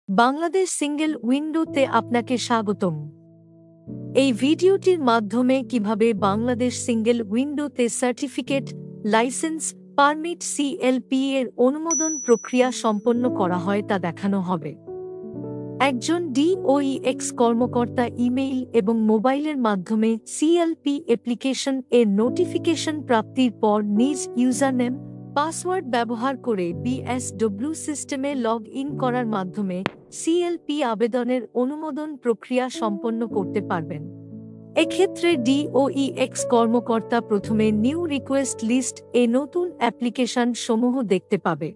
Bangladesh single উইন্ডোতে আপনাকে স্বাগতম। এই ভিডিওটির মাধ্যমে কিভাবে বাংলাদেশ সিঙ্গেল উইন্ডোতে সার্টিফিকেট, লাইসেন্স, পারমিট সিএলপি এর অনুমোদন প্রক্রিয়া সম্পন্ন করা হয় তা দেখানো হবে। একজন ডিওইএক্স কর্মকর্তা ইমেইল এবং মোবাইলের মাধ্যমে সিএলপি অ্যাপ্লিকেশন এর নোটিফিকেশন প্রাপ্তির পর নিজ ইউজারনেম, পাসওয়ার্ড ব্যবহার করে বিএসডব্লিউ সিস্টেমে লগ ইন করার মাধ্যমে সিএলপি আবেদনের অনুমোদন প্রক্রিয়া সম্পন্ন করতে পারবেন। এক্ষেত্রে ডিওইএক্স কর্মকর্তা প্রথমে নিউ রিকোয়েস্ট লিস্ট এ নতুন অ্যাপ্লিকেশন সমূহ দেখতে পাবে।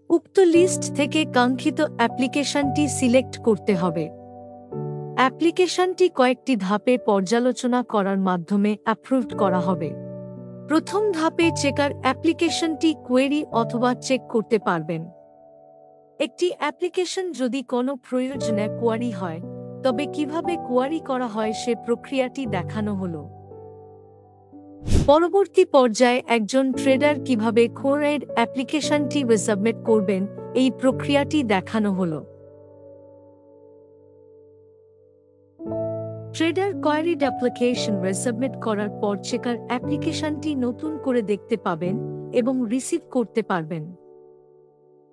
উক্ত লিস্ট থেকে কাঙ্ক্ষিত অ্যাপ্লিকেশনটি সিলেক্ট করতে হবে। অ্যাপ্লিকেশনটি কয়েকটি ধাপে পর্যালোচনা করার মাধ্যমে অ্যাপ্রুভড করা হবে। প্রথম ধাপে চেকার অ্যাপ্লিকেশনটি কোয়েরি অথবা চেক করতে পারবেন। একটি অ্যাপ্লিকেশন যদি কোনো প্রয়োজনে কোয়ারি হয়, তবে কিভাবে কোয়ারি করা হয় সে প্রক্রিয়াটি দেখানো হলো। পরবর্তী পর্যায়ে একজন ট্রেডার কিভাবে কোয়েরিড অ্যাপ্লিকেশনটি সাবমিট করবেন এই প্রক্রিয়াটি দেখানো হলো। ট্রেডার কোয়েরিড অ্যাপ্লিকেশন সাবমিট করার পর চেকার অ্যাপ্লিকেশনটি নতুন করে দেখতে পাবেন এবং রিসিভ করতে পারবেন।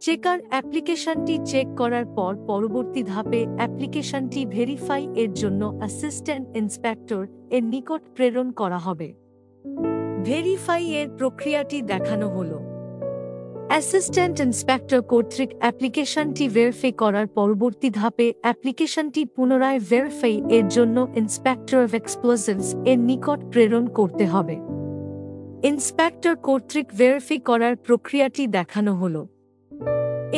চেকার অ্যাপ্লিকেশনটি চেক করার পর পরবর্তী ধাপে অ্যাপ্লিকেশনটি ভেরিফাই এর জন্য অ্যাসিস্ট্যান্ট ইন্সপেক্টর এর নিকট প্রেরণ করা হবে। ভেরিফাই এর প্রক্রিয়াটি দেখানো হলো। অ্যাসিস্ট্যান্ট ইন্সপেক্টর কর্তৃক অ্যাপ্লিকেশনটি ভেরিফাই করার পরবর্তী ধাপে অ্যাপ্লিকেশনটি পুনরায় ভেরিফাই এর জন্য ইন্সপেক্টর অফ এক্সপ্লোজিভস এর নিকট প্রেরণ করতে হবে। ইন্সপেক্টর কর্তৃক ভেরিফাই করার প্রক্রিয়াটি দেখানো হলো।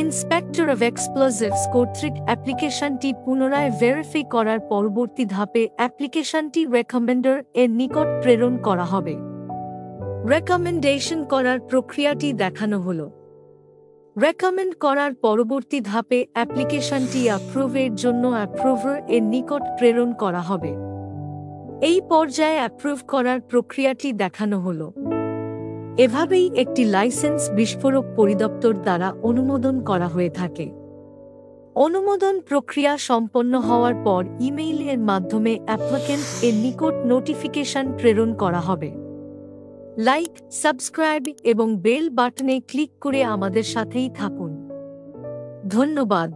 ইন্সপেক্টর অফ এক্সপ্লোজিভস কর্তৃক অ্যাপ্লিকেশনটি পুনরায় ভেরিফাই করার পরবর্তী ধাপে অ্যাপ্লিকেশনটি রেকমেন্ডার এর নিকট প্রেরণ করা হবে। রেকমেন্ডেশন করার প্রক্রিয়াটি দেখানো হলো। রেকমেন্ড করার পরবর্তী ধাপে অ্যাপ্লিকেশনটি অ্যাপ্রুভের জন্য অ্যাপ্রুভার এর নিকট প্রেরণ করা হবে। এই পর্যায়ে অ্যাপ্রুভ করার প্রক্রিয়াটি দেখানো হলো। এভাবেই একটি লাইসেন্স বিস্ফোরক পরিদপ্তর দ্বারা অনুমোদন করা হয়ে থাকে। অনুমোদন প্রক্রিয়া সম্পন্ন হওয়ার পর ইমেইলের মাধ্যমে অ্যাপ্লিকেন্ট এর নিকট নোটিফিকেশন প্রেরণ করা হবে। লাইক, সাবস্ক্রাইব এবং বেল বাটনে ক্লিক করে আমাদের সাথেই থাকুন। ধন্যবাদ।